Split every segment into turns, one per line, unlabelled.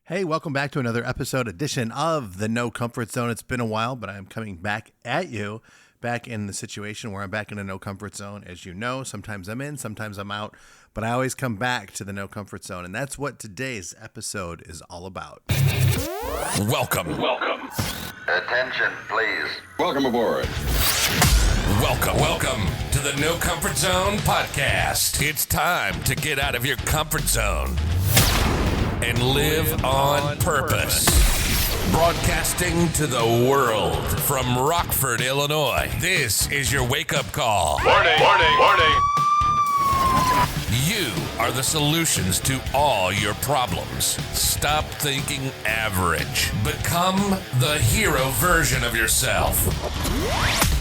Hey, welcome back to another edition of the No Comfort Zone. It's been a while, but I'm coming back at you, back in the situation where I'm back in a no comfort zone. As you know, sometimes I'm in, sometimes I'm out, but I always come back to the no comfort zone. And that's what today's episode is all about.
Welcome.
Attention, please.
Welcome aboard.
Welcome to the No Comfort Zone podcast. It's time to get out of your comfort zone and live on purpose. Broadcasting to the world from Rockford, Illinois. This is your wake-up call.
Warning.
You are the solutions to all your problems. Stop thinking average. Become the hero version of yourself.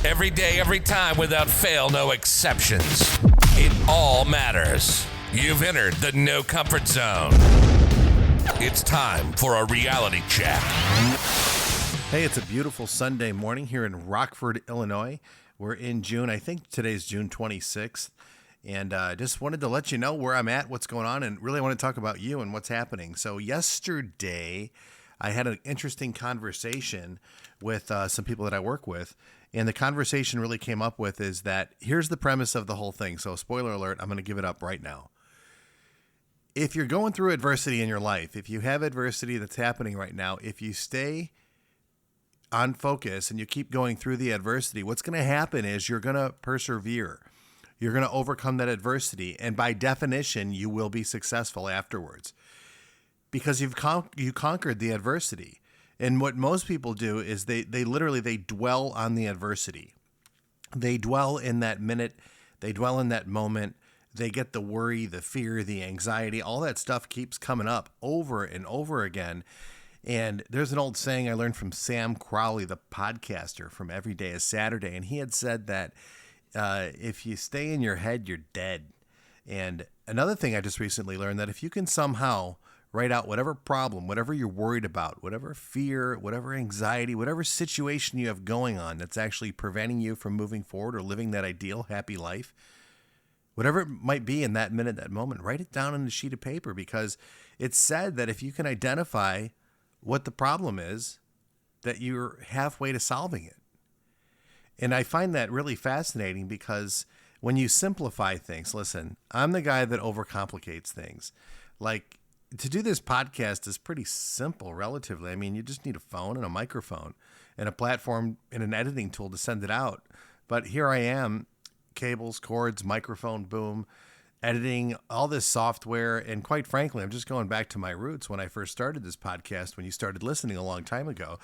Every day, every time, without fail, no exceptions. It all matters. You've entered the No Comfort Zone. It's time for a reality check.
Hey, it's a beautiful Sunday morning here in Rockford, Illinois. We're in June. I think today's June 26th. And I just wanted to let you know where I'm at, what's going on, and really want to talk about you and what's happening. So yesterday, I had an interesting conversation with some people that I work with. And the conversation really came up with is that here's the premise of the whole thing. So spoiler alert, I'm going to give it up right now. If you're going through adversity in your life, if you have adversity that's happening right now, if you stay on focus and you keep going through the adversity, what's going to happen is you're going to persevere. You're going to overcome that adversity. And by definition, you will be successful afterwards because you conquered the adversity. And what most people do is they dwell on the adversity. They dwell in that minute. They dwell in that moment. They get the worry, the fear, the anxiety, all that stuff keeps coming up over and over again. And there's an old saying I learned from Sam Crowley, the podcaster from Every Day is Saturday. And he had said that if you stay in your head, you're dead. And another thing I just recently learned, that if you can somehow write out whatever problem, whatever you're worried about, whatever fear, whatever anxiety, whatever situation you have going on that's actually preventing you from moving forward or living that ideal, happy life, whatever it might be in that minute, that moment, write it down on a sheet of paper, because it's said that if you can identify what the problem is, that you're halfway to solving it. And I find that really fascinating because when you simplify things, listen, I'm the guy that overcomplicates things. Like, to do this podcast is pretty simple, relatively. I mean, you just need a phone and a microphone and a platform and an editing tool to send it out. But here I am, cables, cords, microphone, boom, editing, all this software. And quite frankly, I'm just going back to my roots when I first started this podcast, when you started listening a long time ago,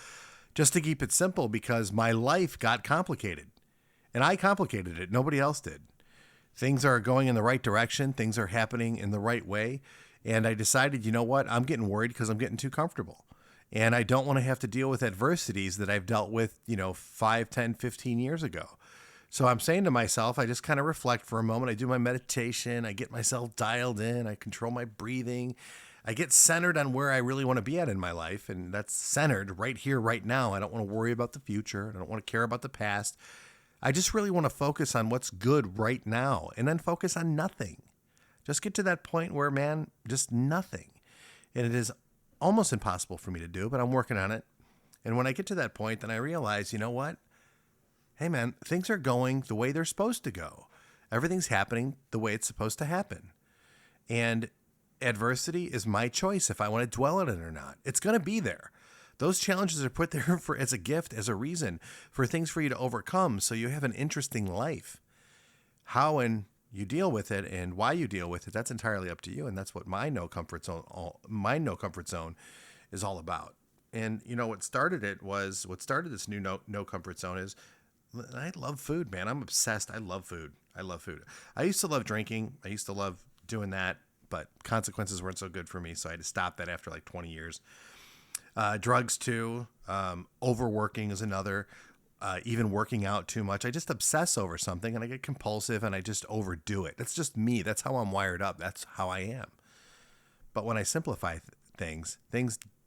just to keep it simple, because my life got complicated and I complicated it. Nobody else did. Things are going in the right direction. Things are happening in the right way. And I decided, you know what? I'm getting worried because I'm getting too comfortable. And I don't want to have to deal with adversities that I've dealt with, 5, 10, 15 years ago. So I'm saying to myself, I just kind of reflect for a moment. I do my meditation. I get myself dialed in. I control my breathing. I get centered on where I really want to be at in my life. And that's centered right here, right now. I don't want to worry about the future. I don't want to care about the past. I just really want to focus on what's good right now, and then focus on nothing. Just get to that point where, man, just nothing. And it is almost impossible for me to do, but I'm working on it. And when I get to that point, then I realize, you know what? Hey, man, things are going the way they're supposed to go. Everything's happening the way it's supposed to happen. And adversity is my choice if I want to dwell on it or not. It's going to be there. Those challenges are put there as a gift, as a reason, for things for you to overcome, so you have an interesting life. How and you deal with it and why you deal with it, that's entirely up to you. And that's what my no comfort zone is all about. And what started this new no comfort zone is, I love food, man. I'm obsessed. I love food. I used to love drinking. I used to love doing that, but consequences weren't so good for me. So I had to stop that after like 20 years. Drugs too. Overworking is another. Even working out too much. I just obsess over something and I get compulsive and I just overdo it. That's just me. That's how I'm wired up. That's how I am. But when I simplify things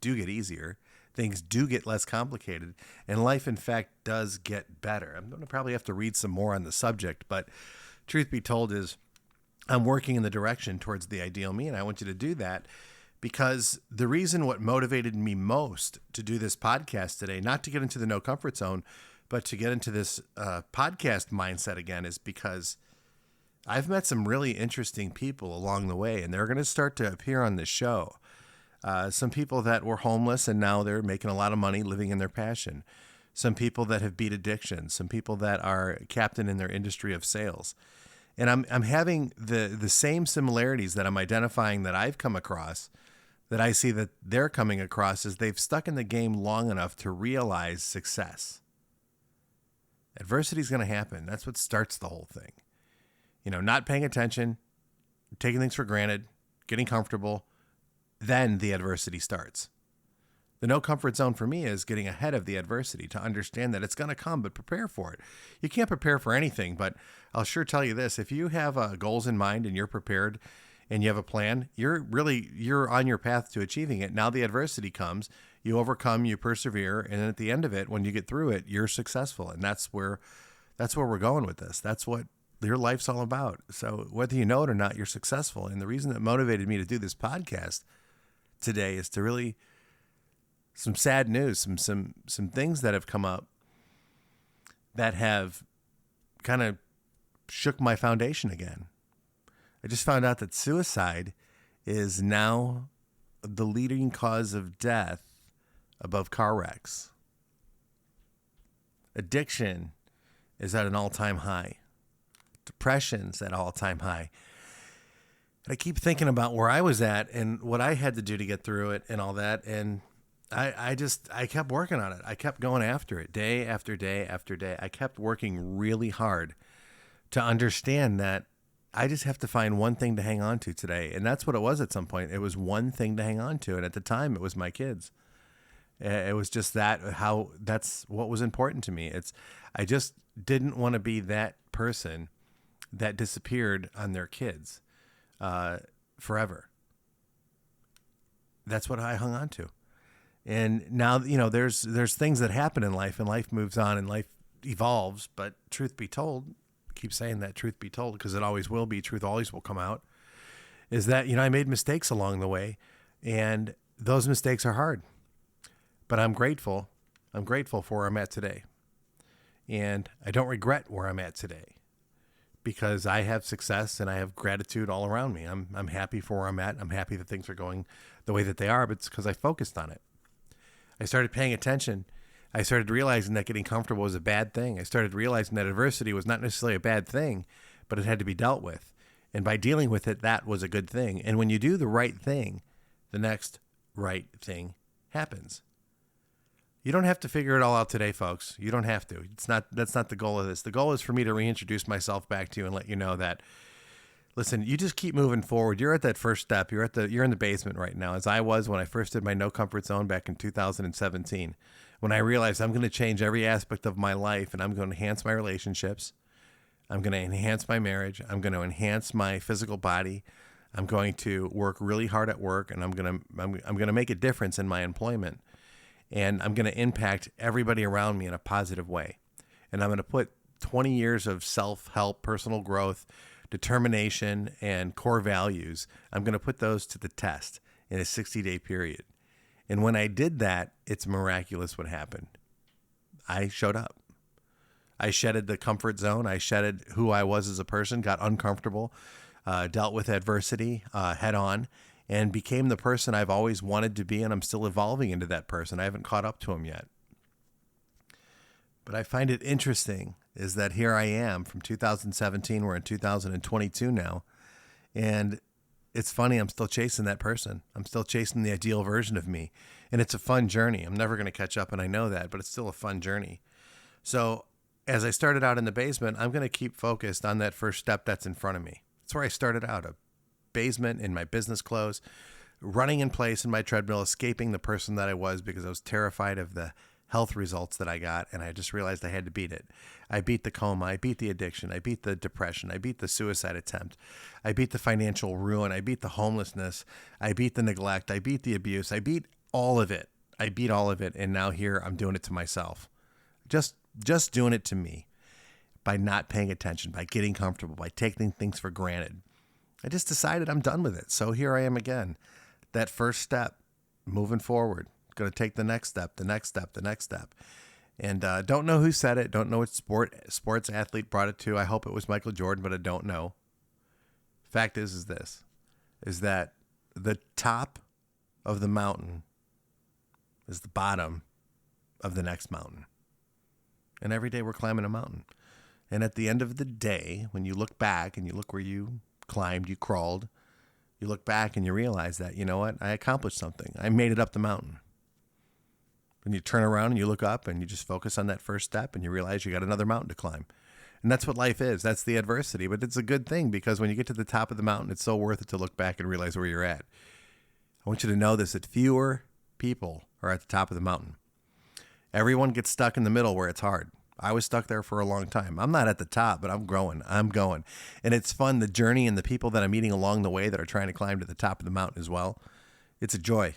do get easier. Things do get less complicated. And life, in fact, does get better. I'm going to probably have to read some more on the subject. But truth be told is I'm working in the direction towards the ideal me. And I want you to do that because the reason what motivated me most to do this podcast today, not to get into the no comfort zone, but to get into this podcast mindset again, is because I've met some really interesting people along the way, and they're going to start to appear on this show. Some people that were homeless and now they're making a lot of money living in their passion. Some people that have beat addiction. Some people that are captain in their industry of sales. And I'm having the same similarities that I'm identifying that I've come across, that I see that they're coming across, is they've stuck in the game long enough to realize success. Adversity is going to happen. That's what starts the whole thing. Not paying attention, taking things for granted, getting comfortable, then the adversity starts. The no comfort zone for me is getting ahead of the adversity to understand that it's going to come, but prepare for it. You can't prepare for anything, but I'll sure tell you this. If you have goals in mind and you're prepared and you have a plan, you're on your path to achieving it. Now the adversity comes, you overcome, you persevere, and then at the end of it, when you get through it, you're successful. And that's where we're going with this. That's what your life's all about. So whether you know it or not, you're successful. And the reason that motivated me to do this podcast today is to really, some sad news, some things that have come up that have kind of shook my foundation again. I just found out that suicide is now the leading cause of death above car wrecks. Addiction is at an all-time high. Depression's at an all-time high. And I keep thinking about where I was at and what I had to do to get through it and all that. And I kept working on it. I kept going after it day after day after day. I kept working really hard to understand that I just have to find one thing to hang on to today. And that's what it was at some point. It was one thing to hang on to. And at the time, it was my kids. It was just that's what was important to me. I just didn't want to be that person that disappeared on their kids forever. That's what I hung on to. And now, there's things that happen in life, and life moves on and life evolves. But truth be told, I keep saying that, truth be told, because it always will be, truth always will come out, is that, I made mistakes along the way, and those mistakes are hard. But I'm grateful. I'm grateful for where I'm at today. And I don't regret where I'm at today, because I have success and I have gratitude all around me. I'm happy for where I'm at. I'm happy that things are going the way that they are, but it's because I focused on it. I started paying attention. I started realizing that getting comfortable was a bad thing. I started realizing that adversity was not necessarily a bad thing, but it had to be dealt with. And by dealing with it, that was a good thing. And when you do the right thing, the next right thing happens. You don't have to figure it all out today, folks. You don't have to. That's not the goal of this. The goal is for me to reintroduce myself back to you and let you know that, listen, you just keep moving forward. You're at that first step. You're in the basement right now, as I was when I first did my no comfort zone back in 2017, when I realized I'm going to change every aspect of my life, and I'm going to enhance my relationships. I'm going to enhance my marriage. I'm going to enhance my physical body. I'm going to work really hard at work, and I'm going to make a difference in my employment. And I'm going to impact everybody around me in a positive way. And I'm going to put 20 years of self-help, personal growth, determination, and core values. I'm going to put those to the test in a 60-day period. And when I did that, it's miraculous what happened. I showed up. I shedded the comfort zone. I shedded who I was as a person, got uncomfortable, dealt with adversity head on, and became the person I've always wanted to be, and I'm still evolving into that person. I haven't caught up to him yet. But I find it interesting is that here I am from 2017, we're in 2022 now, and it's funny, I'm still chasing that person. I'm still chasing the ideal version of me, and it's a fun journey. I'm never going to catch up, and I know that, but it's still a fun journey. So as I started out in the basement, I'm going to keep focused on that first step that's in front of me. That's where I started out, a basement in my business clothes, running in place in my treadmill, escaping the person that I was because I was terrified of the health results that I got, and I just realized I had to beat it. I beat the coma, I beat the addiction, I beat the depression, I beat the suicide attempt, I beat the financial ruin, I beat the homelessness, I beat the neglect, I beat the abuse, I beat all of it. I beat all of it, and now here I'm doing it to myself. Just doing it to me by not paying attention, by getting comfortable, by taking things for granted. I just decided I'm done with it. So here I am again, that first step, moving forward. Going to take the next step, the next step, the next step. And don't know who said it. Don't know what sports athlete brought it to. I hope it was Michael Jordan, but I don't know. Fact is that the top of the mountain is the bottom of the next mountain. And every day we're climbing a mountain. And at the end of the day, when you look back and you look where you climbed, you crawled, you look back and you realize that, you know what, I accomplished something. I made it up the mountain. And you turn around and you look up and you just focus on that first step and you realize you got another mountain to climb. And that's what life is. That's the adversity. But it's a good thing because when you get to the top of the mountain, it's so worth it to look back and realize where you're at. I want you to know this, that fewer people are at the top of the mountain. Everyone gets stuck in the middle where it's hard. I was stuck there for a long time. I'm not at the top, but I'm growing. I'm going. And it's fun, the journey and the people that I'm meeting along the way that are trying to climb to the top of the mountain as well. It's a joy.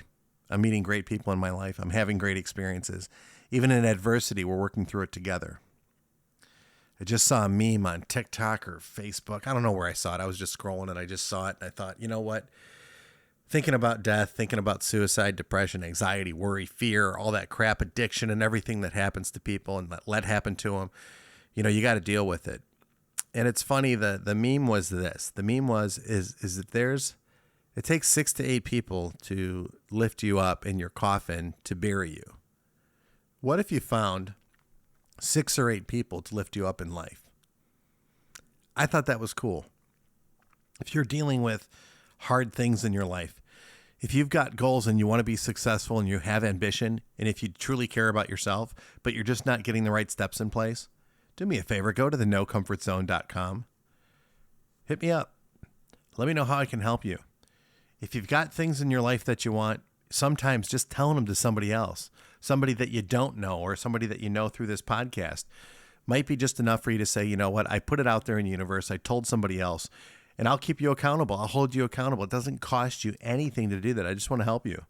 I'm meeting great people in my life. I'm having great experiences. Even in adversity, we're working through it together. I just saw a meme on TikTok or Facebook. I don't know where I saw it. I was just scrolling and I just saw it. And I thought, you know what? Thinking about death, thinking about suicide, depression, anxiety, worry, fear, all that crap, addiction, and everything that happens to people and let happen to them, you know, you got to deal with it. And it's funny, the meme was this. The meme is that it takes 6 to 8 people to lift you up in your coffin to bury you. What if you found 6 or 8 people to lift you up in life? I thought that was cool. If you're dealing with hard things in your life, if you've got goals and you want to be successful and you have ambition, and if you truly care about yourself, but you're just not getting the right steps in place, do me a favor, go to the NoComfortZone.com. Hit me up. Let me know how I can help you. If you've got things in your life that you want, sometimes just telling them to somebody else, somebody that you don't know or somebody that you know through this podcast, might be just enough for you to say, you know what, I put it out there in the universe. I told somebody else, and I'll keep you accountable. I'll hold you accountable. It doesn't cost you anything to do that. I just want to help you.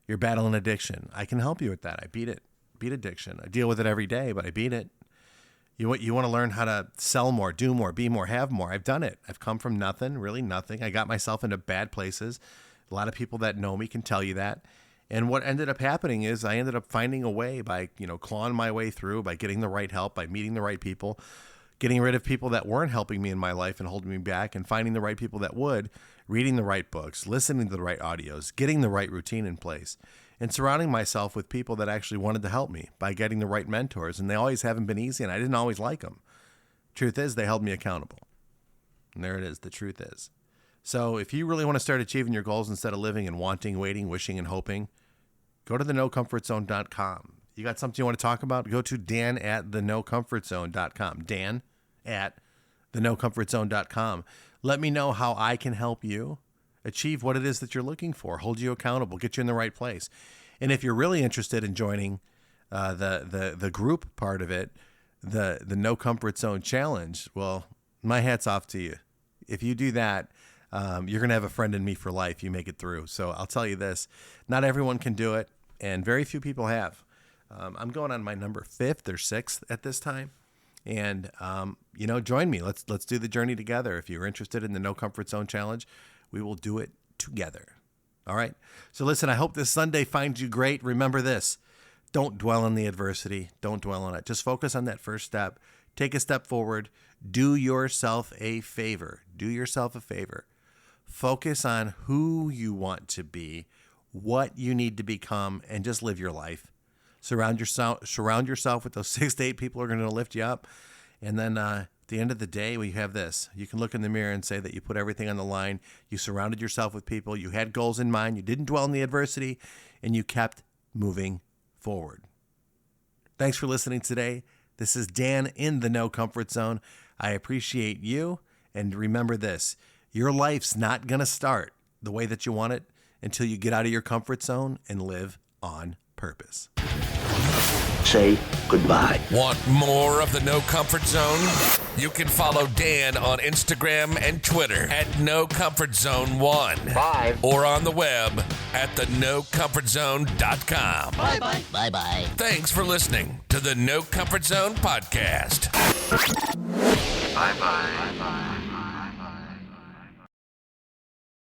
You're battling addiction. I can help you with that. I beat addiction. I deal with it every day, but I beat it. You want to learn how to sell more, do more, be more, have more. I've done it. I've come from nothing, really nothing. I got myself into bad places. A lot of people that know me can tell you that. And what ended up happening is I ended up finding a way by, clawing my way through, by getting the right help, by meeting the right people, getting rid of people that weren't helping me in my life and holding me back, and finding the right people that would, reading the right books, listening to the right audios, getting the right routine in place, and surrounding myself with people that actually wanted to help me by getting the right mentors. And they always haven't been easy, and I didn't always like them. Truth is, they held me accountable. And there it is. The truth is. So if you really want to start achieving your goals instead of living and wanting, waiting, wishing, and hoping, go to the NoComfortZone.com. You got something you want to talk about? Go to Dan@thenocomfortzone.com. Dan@thenocomfortzone.com. Let me know how I can help you achieve what it is that you're looking for, hold you accountable, get you in the right place. And if you're really interested in joining the group part of it, the No Comfort Zone Challenge, well, my hat's off to you. If you do that, you're going to have a friend in me for life. You make it through. So I'll tell you this, not everyone can do it, and very few people have. I'm going on my number 5th or 6th at this time. And, join me. Let's do the journey together. If you're interested in the No Comfort Zone Challenge, we will do it together. All right. So listen, I hope this Sunday finds you great. Remember this, don't dwell on the adversity. Don't dwell on it. Just focus on that first step. Take a step forward. Do yourself a favor. Do yourself a favor. Focus on who you want to be, what you need to become, and just live your life. Surround yourself with those 6 to 8 people who are going to lift you up. And then at the end of the day, we have this. You can look in the mirror and say that you put everything on the line. You surrounded yourself with people. You had goals in mind. You didn't dwell on the adversity, and you kept moving forward. Thanks for listening today. This is Dan in the No Comfort Zone. I appreciate you. And remember this, your life's not going to start the way that you want it until you get out of your comfort zone and live on purpose.
Say goodbye.
Want more of the No Comfort Zone? You can follow Dan on Instagram and Twitter at NoComfortZone1.
Bye.
Or on the web at thenocomfortzone.com.
Bye-bye. Bye-bye.
Thanks for listening to the No Comfort Zone podcast.
Bye-bye. Bye-bye.